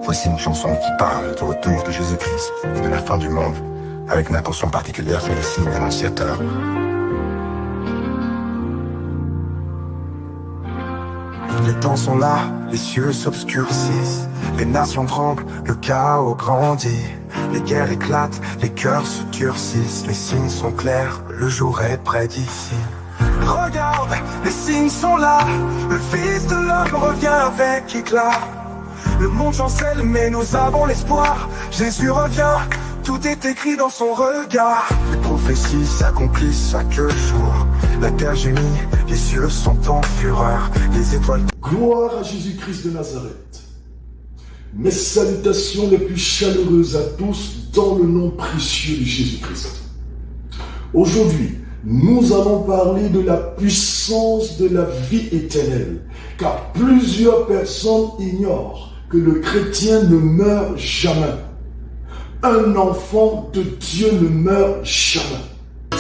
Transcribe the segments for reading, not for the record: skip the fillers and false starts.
Voici une chanson qui parle du retour de Jésus-Christ, de la fin du monde, avec une attention particulière sur le signe annonciateur. Les temps sont là, les cieux s'obscurcissent, les nations tremblent, le chaos grandit. Les guerres éclatent, les cœurs se durcissent, les signes sont clairs, le jour est près d'ici. Regarde, les signes sont là, le Fils de l'homme revient avec éclat. Le monde chancelle mais nous avons l'espoir, Jésus revient, tout est écrit dans son regard. Les prophéties s'accomplissent chaque jour, la terre gémit, les cieux sont en fureur, les étoiles... Gloire à Jésus-Christ de Nazareth. Mes salutations les plus chaleureuses à tous dans le nom précieux de Jésus-Christ. Aujourd'hui, nous allons parler de la puissance de la vie éternelle, car plusieurs personnes ignorent que le chrétien ne meurt jamais. Un enfant de Dieu ne meurt jamais.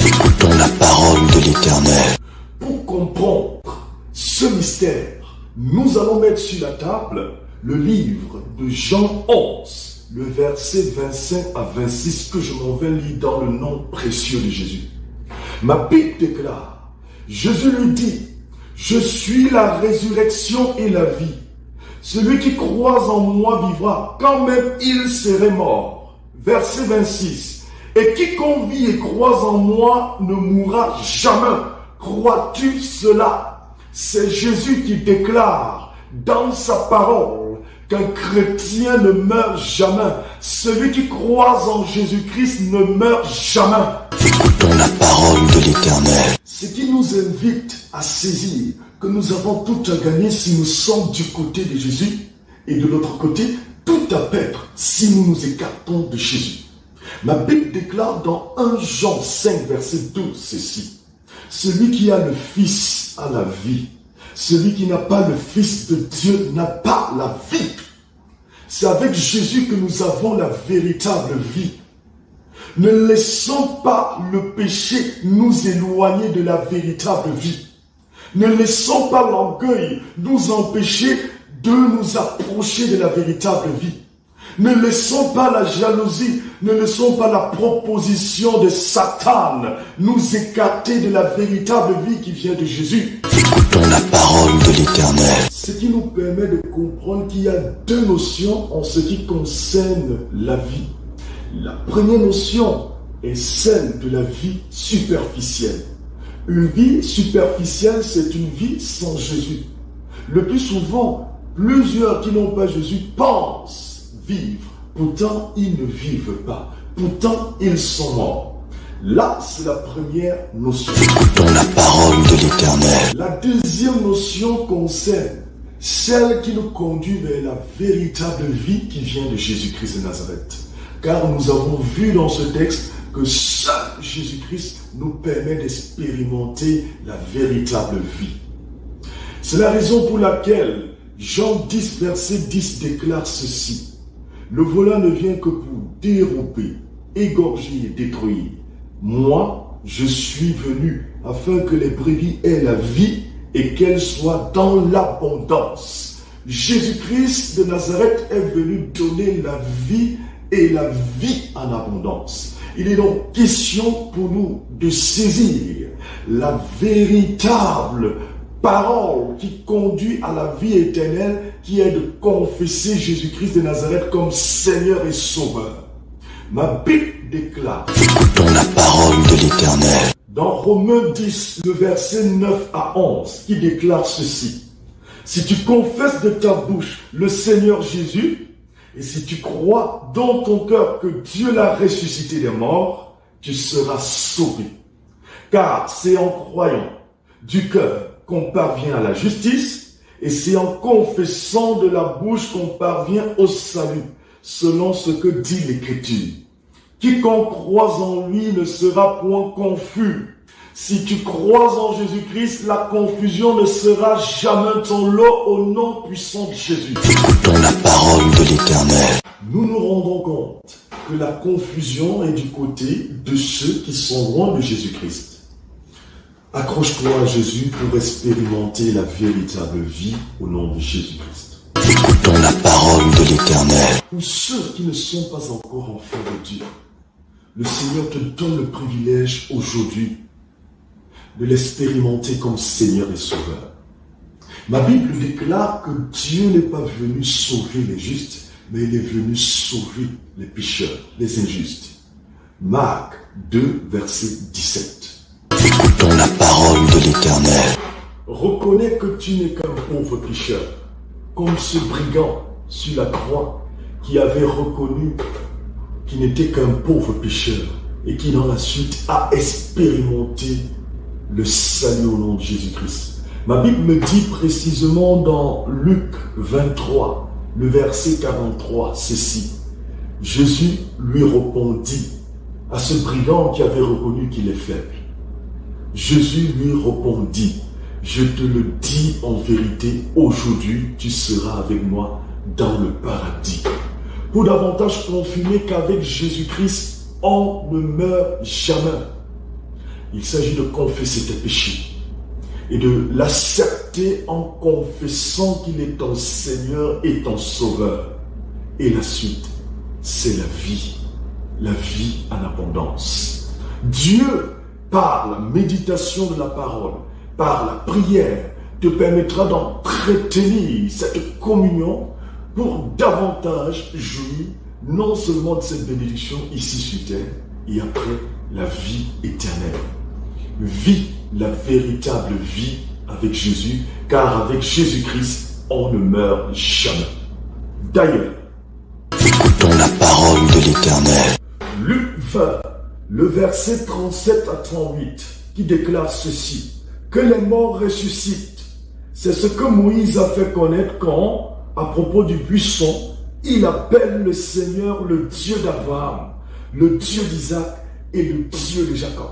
Écoutons la parole de l'Éternel. Pour comprendre ce mystère, nous allons mettre sur la table le livre de Jean 11, le verset 25 à 26 que je m'en vais lire dans le nom précieux de Jésus. Ma Bible déclare, Jésus lui dit, je suis la résurrection et la vie. Celui qui croit en moi vivra, quand même il serait mort. Verset 26. Et quiconque vit et croit en moi ne mourra jamais. Crois-tu cela? C'est Jésus qui déclare dans sa parole qu'un chrétien ne meurt jamais. Celui qui croit en Jésus-Christ ne meurt jamais. Écoutons la parole de l'Éternel. Ce qui nous invite à saisir que nous avons tout à gagner si nous sommes du côté de Jésus et de l'autre côté, tout à perdre si nous nous écartons de Jésus. Ma Bible déclare dans 1 Jean 5, verset 12 ceci. Celui qui a le Fils a la vie. Celui qui n'a pas le Fils de Dieu n'a pas la vie. C'est avec Jésus que nous avons la véritable vie. Ne laissons pas le péché nous éloigner de la véritable vie. Ne laissons pas l'orgueil nous empêcher de nous approcher de la véritable vie. Ne laissons pas la jalousie, ne laissons pas la proposition de Satan nous écarter de la véritable vie qui vient de Jésus. Écoutons la parole de l'Éternel. Ce qui nous permet de comprendre qu'il y a deux notions en ce qui concerne la vie. La première notion est celle de la vie superficielle. Une vie superficielle, c'est une vie sans Jésus. Le plus souvent, plusieurs qui n'ont pas Jésus pensent vivre. Pourtant, ils ne vivent pas. Pourtant, ils sont morts. Là, c'est la première notion. Écoutons la parole de l'Éternel. La deuxième notion concerne celle qui nous conduit vers la véritable vie qui vient de Jésus-Christ de Nazareth. Car nous avons vu dans ce texte que seul Jésus-Christ nous permet d'expérimenter la véritable vie. C'est la raison pour laquelle Jean 10, verset 10 déclare ceci. Le voleur ne vient que pour dérober, égorger et détruire. Moi, je suis venu afin que les brebis aient la vie et qu'elles soient dans l'abondance. Jésus-Christ de Nazareth est venu donner la vie et la vie en abondance. Il est donc question pour nous de saisir la véritable parole qui conduit à la vie éternelle, qui est de confesser Jésus-Christ de Nazareth comme Seigneur et Sauveur. Ma Bible déclare, écoutons la parole de l'Éternel. Dans Romains 10, le verset 9 à 11, qui déclare ceci. Si tu confesses de ta bouche le Seigneur Jésus, et si tu crois dans ton cœur que Dieu l'a ressuscité des morts, tu seras sauvé. Car c'est en croyant du cœur qu'on parvient à la justice, et c'est en confessant de la bouche qu'on parvient au salut, selon ce que dit l'Écriture. Quiconque croit en lui ne sera point confus. Si tu crois en Jésus-Christ, la confusion ne sera jamais ton lot au nom puissant de Jésus. Écoutons la parole de l'Éternel. Nous nous rendons compte que la confusion est du côté de ceux qui sont loin de Jésus-Christ. Accroche-toi à Jésus pour expérimenter la véritable vie au nom de Jésus-Christ. Écoutons la parole de l'Éternel. ceux qui ne sont pas encore enfants de Dieu, le Seigneur te donne le privilège aujourd'hui de l'expérimenter comme Seigneur et Sauveur. Ma Bible déclare que Dieu n'est pas venu sauver les justes, mais il est venu sauver les pécheurs, les injustes. Marc 2, verset 17. Écoutons la parole de l'Éternel. Reconnais que tu n'es qu'un pauvre pécheur, comme ce brigand sur la croix qui avait reconnu qu'il n'était qu'un pauvre pécheur et qui dans la suite a expérimenté le salut au nom de Jésus-Christ. Ma Bible me dit précisément dans Luc 23, le verset 43, ceci. Jésus lui répondit à ce brigand qui avait reconnu qu'il est faible. Jésus lui répondit, je te le dis en vérité, aujourd'hui tu seras avec moi dans le paradis. Pour davantage confirmer qu'avec Jésus-Christ, on ne meurt jamais. Il s'agit de confesser tes péchés et de l'accepter en confessant qu'il est ton Seigneur et ton Sauveur. Et la suite, c'est la vie en abondance. Dieu, par la méditation de la parole, par la prière, te permettra d'entretenir cette communion pour davantage jouir non seulement de cette bénédiction ici sur terre, et après la vie éternelle. Vis la véritable vie avec Jésus, car avec Jésus-Christ, on ne meurt jamais. D'ailleurs, Écoutons la parole de l'Éternel. Luc 20, le verset 37 à 38, qui déclare ceci, que les morts ressuscitent. C'est ce que Moïse a fait connaître quand, à propos du buisson, il appelle le Seigneur le Dieu d'Abraham, le Dieu d'Isaac et le Dieu de Jacob.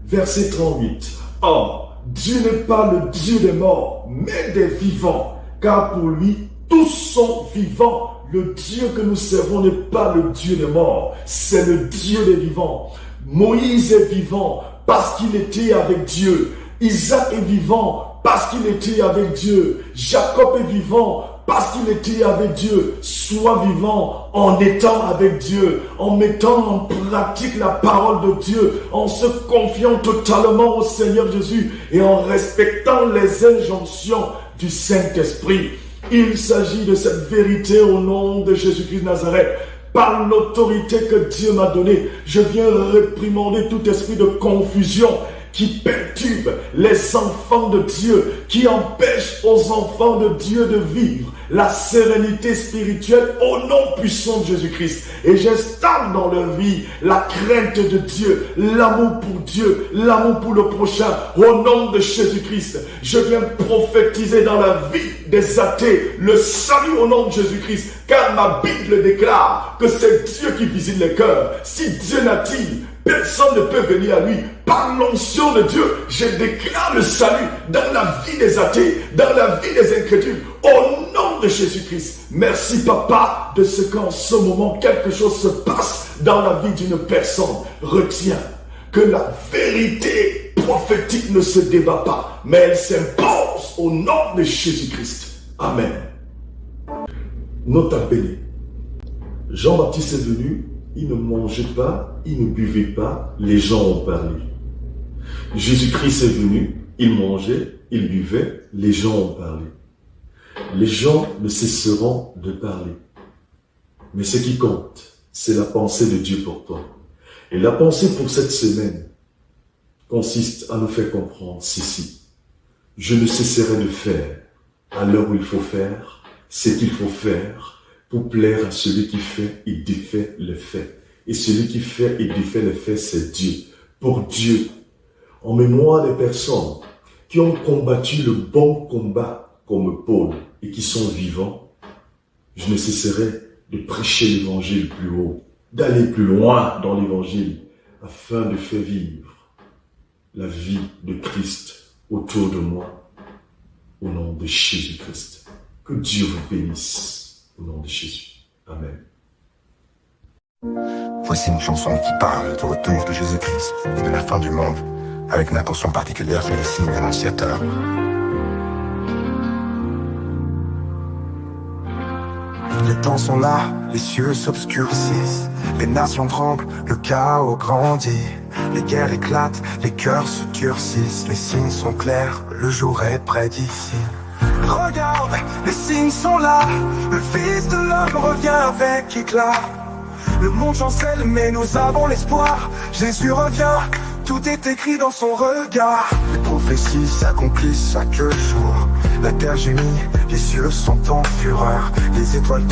Verset 38. Or, Dieu n'est pas le Dieu des morts, mais des vivants, car pour lui, tous sont vivants. Le Dieu que nous servons n'est pas le Dieu des morts, c'est le Dieu des vivants. Moïse est vivant parce qu'il était avec Dieu. Isaac est vivant parce qu'il était avec Dieu. Jacob est vivant parce qu'il était avec Dieu. Sois vivant en étant avec Dieu, en mettant en pratique la parole de Dieu, en se confiant totalement au Seigneur Jésus et en respectant les injonctions du Saint-Esprit. Il s'agit de cette vérité au nom de Jésus-Christ de Nazareth. Par l'autorité que Dieu m'a donnée, je viens réprimander tout esprit de confusion qui perturbe les enfants de Dieu, qui empêche aux enfants de Dieu de vivre la sérénité spirituelle au nom puissant de Jésus-Christ. Et j'installe dans leur vie la crainte de Dieu, l'amour pour Dieu, l'amour pour le prochain, au nom de Jésus-Christ. Je viens prophétiser dans la vie des athées le salut au nom de Jésus-Christ, car ma Bible déclare que c'est Dieu qui visite les cœurs. Si Dieu n'attire, personne ne peut venir à lui. Par l'onction de Dieu, je déclare le salut dans la vie des athées, dans la vie des incrédules, au nom de Jésus-Christ. Merci Papa de ce qu'en ce moment quelque chose se passe dans la vie d'une personne. Retiens que la vérité prophétique ne se débat pas, mais elle s'impose au nom de Jésus-Christ. Amen. Nota bene. Jean-Baptiste est venu, il ne mangeait pas, il ne buvait pas, les gens ont parlé. Jésus-Christ est venu, il mangeait, il buvait, les gens ont parlé. Les gens ne cesseront de parler. Mais ce qui compte, c'est la pensée de Dieu pour toi. Et la pensée pour cette semaine consiste à nous faire comprendre ceci. Je ne cesserai de faire à l'heure où il faut faire ce qu'il faut faire pour plaire à celui qui fait et défait les faits. Et celui qui fait et défait les faits, c'est Dieu. Pour Dieu, en mémoire des personnes qui ont combattu le bon combat comme Paul et qui sont vivants, je ne cesserai de prêcher l'évangile plus haut, d'aller plus loin dans l'évangile afin de faire vivre la vie de Christ autour de moi au nom de Jésus-Christ. Que Dieu vous bénisse au nom de Jésus. Amen. Voici une chanson qui parle du retour de Jésus-Christ et de la fin du monde, avec une attention particulière sur le signe de l'Annonciateur. Les temps sont là, les cieux s'obscurcissent, les nations tremblent, le chaos grandit. Les guerres éclatent, les cœurs se durcissent, les signes sont clairs, le jour est près d'ici. Regarde, les signes sont là, le Fils de l'homme revient avec éclat. Le monde chancelle mais nous avons l'espoir, Jésus revient, tout est écrit dans son regard. Les prophéties s'accomplissent chaque jour, la terre gémit, les cieux sont en fureur, les étoiles